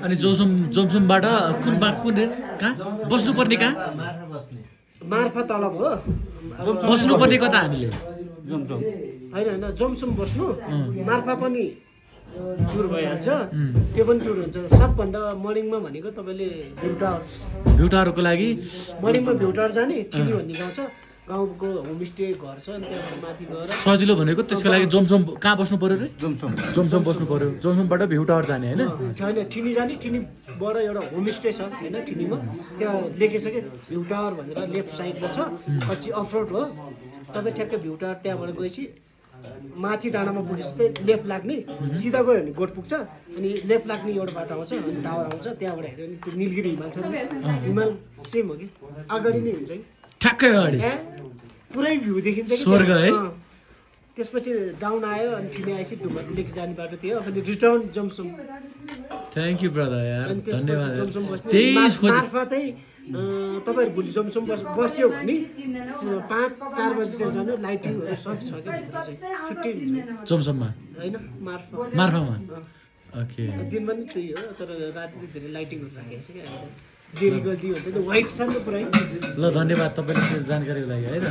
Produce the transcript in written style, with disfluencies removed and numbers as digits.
अनि जोमसोमबाट कुन कहाँ बस्नुपर्ने कहाँ मार्फा तलब हो बस्नुपर्ने कता हामीले होइन जोमसोम बस्नु मार्फा पनि टुर भइहाल्छ त्यो पनि टुर हुन्छ सबभन्दा मर्निङमा भनेको तपाईँले भ्युटाहरूको लागि मर्निङमा भ्युटार जाने टिभी भन्ने गाउँ छ गाउँको होमस्टे घर छ अनि त्यहाँ माथि गएर सजिलो भनेको त्यसको लागि जोमसोम कहाँ बस्नु पर्यो रे जोमसोम बस्नु पर्यो जोमसोमबाट भ्यू टावर जाने होइन छैन ठिनी जाने ठिनीबाट एउटा होमस्टे छ होइन ठिनीमा त्यहाँ लेखेछ कि भ्यू टावर भनेर लेफ्ट साइडमा छ पछि अफरोड हो तपाईँ ठ्याक्कै भ्यू टावर त्यहाँबाट गएपछि माथि डाँडामा पुगेपछि लेफ्ट लाग्ने सिधा गयो भने गोठ पुग्छ अनि लेफ्ट लाग्ने एउटा बाटो आउँछ अनि टावर आउँछ त्यहाँबाट हेऱ्यो भने त्यो निलगिरी हिमाल छ नि हिमाल सेम हो कि अगाडि नै हुन्छ कि ठ्याक्कै अगाडि पुरै भ्यू देखिन्छ कि स्वर्ग है त्यसपछि डाउन आयो अनि ठिनी आएपछि डुमरलेक जाने बाटो थियो अनि return Jomsom thank you brother यार अनि त्यसपछि धन्यवाद जोमसोम बस्ने त्यही मार्फा चाहिँ तपाईँहरू भोलि जोमसोम बस्यो भने 5-4 बजीतिर जानु लाइटिङहरू सब छ कि छुट्टी जोमसोममा होइन मार्फामा ओके दिनमा नि त्यही हो तर राति धेरै लाइटिङहरू राखेको छ क्या जेरी गल्ती हुन्छ नि व्हाइट छ नि त पुरै ल धन्यवाद तपाईँले जानकारीको लागि है त